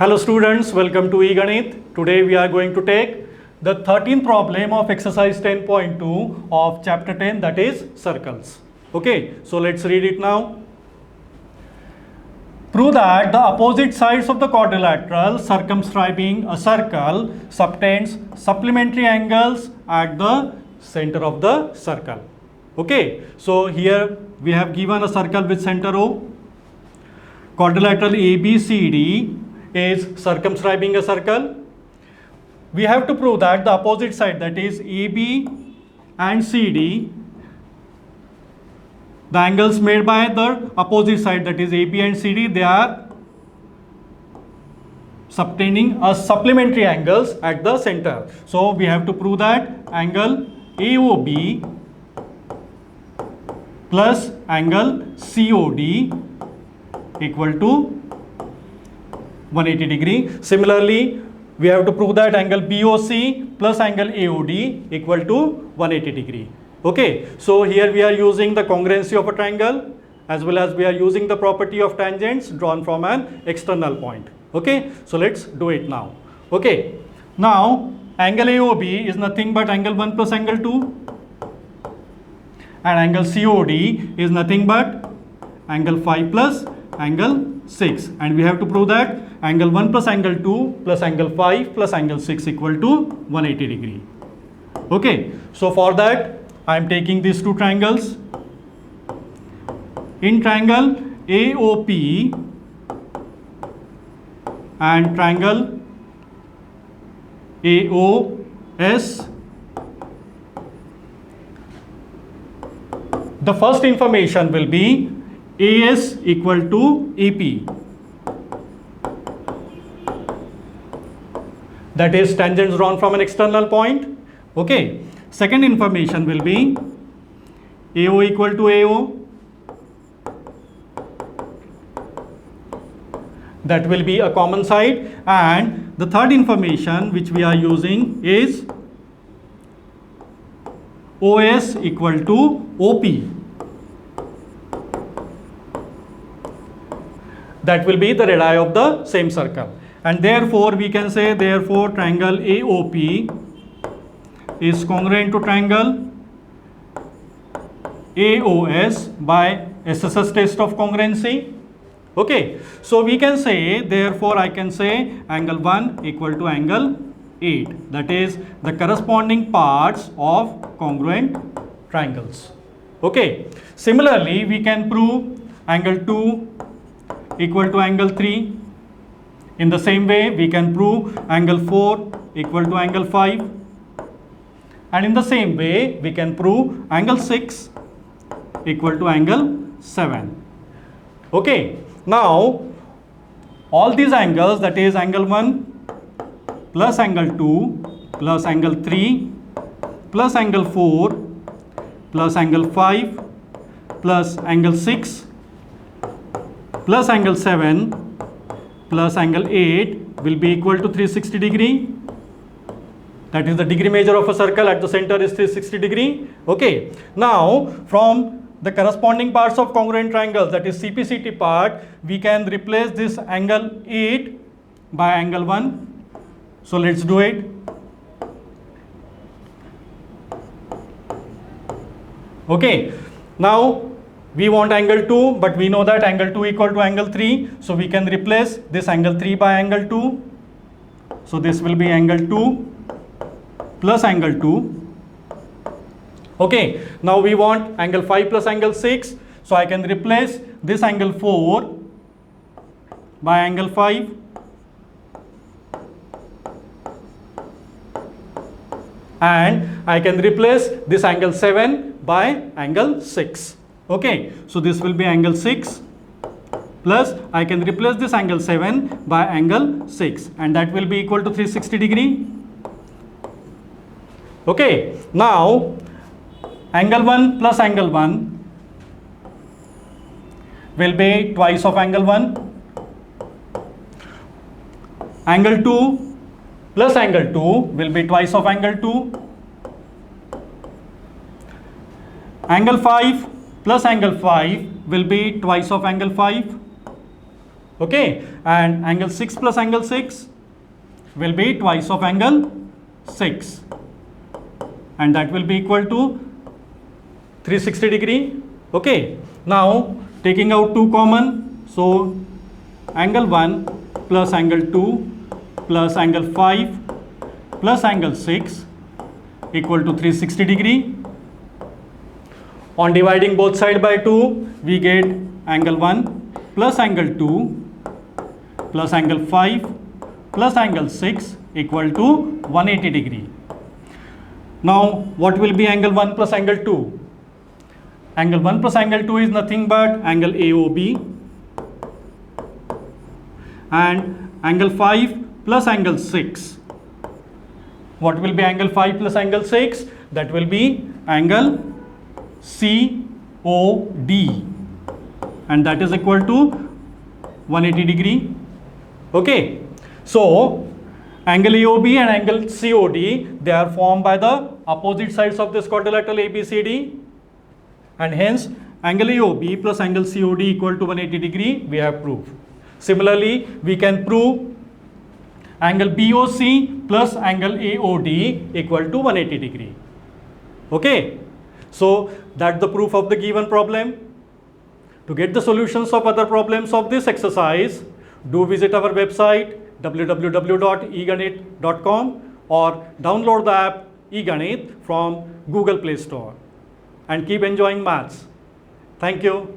Hello students, welcome to Eganeet. Today we are going to take the 13th problem of exercise 10.2 of chapter 10, that is circles. Okay, so let's read it now. Prove that the opposite sides of the quadrilateral circumscribing a circle subtends supplementary angles at the center of the circle. Okay, so here we have given a circle with center O. Quadrilateral ABCD is circumscribing a circle. We have to prove that the opposite side, that is AB and CD, the angles made by the opposite side, that is AB and CD, they are subtending a supplementary angles at the center. So we have to prove that angle AOB plus angle COD equal to 180 degree. Similarly, we have to prove that angle BOC plus angle AOD equal to 180 degree. Okay, so here we are using the congruency of a triangle as well as we are using the property of tangents drawn from an external point. Okay, so let's do it now. Okay, now angle AOB is nothing but angle 1 plus angle 2 and angle COD is nothing but angle 5 plus angle 6, and we have to prove that angle 1 plus angle 2 plus angle 5 plus angle 6 equal to 180 degree. Okay, so for that I am taking these two triangles. In triangle AOP and triangle AOS, the first information will be AS equal to AP, that is tangents drawn from an external point. Okay, second information will be AO equal to AO, that will be a common side, and the third information which we are using is OS equal to OP, that will be the radii of the same circle, and therefore we can say therefore triangle AOP is congruent to triangle AOS by SSS test of congruency. Okay, so we can say therefore I can say angle 1 equal to angle 8, that is the corresponding parts of congruent triangles. Okay, similarly we can prove angle 2 equal to angle 3. In the same way we can prove angle 4 equal to angle 5, and in the same way we can prove angle 6 equal to angle 7. Okay, now all these angles, that is angle 1 plus angle 2 plus angle 3 plus angle 4 plus angle 5 plus angle 6 plus angle 7 plus angle 8 will be equal to 360 degree. That is the degree measure of a circle at the center is 360 degree. Okay, now from the corresponding parts of congruent triangles, that is CPCT part, we can replace this angle 8 by angle 1. So let's do it. Okay, now we want angle 2, but we know that angle 2 equal to angle 3, so we can replace this angle 3 by angle 2. So this will be angle 2 plus angle 2. Okay, now we want angle 5 plus angle 6, so I can replace this angle 4 by angle 5. And I can replace this angle 7 by angle 6. Okay, so this will be angle 6 plus I can replace this angle 7 by angle 6, and that will be equal to 360 degree. Okay, now angle 1 plus angle 1 will be twice of angle 1. Angle 2 plus angle 2 will be twice of angle 2. Angle 5 plus angle 5 will be twice of angle 5. Okay, and angle 6 plus angle 6 will be twice of angle 6, and that will be equal to 360 degree. Okay, now taking out 2 common, so angle 1 plus angle 2 plus angle 5 plus angle 6 equal to 360 degree. On dividing both sides by 2, we get angle 1 plus angle 2 plus angle 5 plus angle 6 equal to 180 degree. Now what will be angle 1 plus angle 2? Angle 1 plus angle 2 is nothing but angle AOB, and angle 5 plus angle 6. What will be angle 5 plus angle 6? That will be angle COD, and that is equal to 180 degree. Okay, so angle AOB and angle COD, they are formed by the opposite sides of this quadrilateral ABCD, and hence angle AOB plus angle COD equal to 180 degree we have proved. Similarly, we can prove angle BOC plus angle AOD equal to 180 degree. Okay, so that's the proof of the given problem. To get the solutions of other problems of this exercise, do visit our website www.eganeet.com or download the app Eganeet from Google Play Store, and keep enjoying maths. Thank you.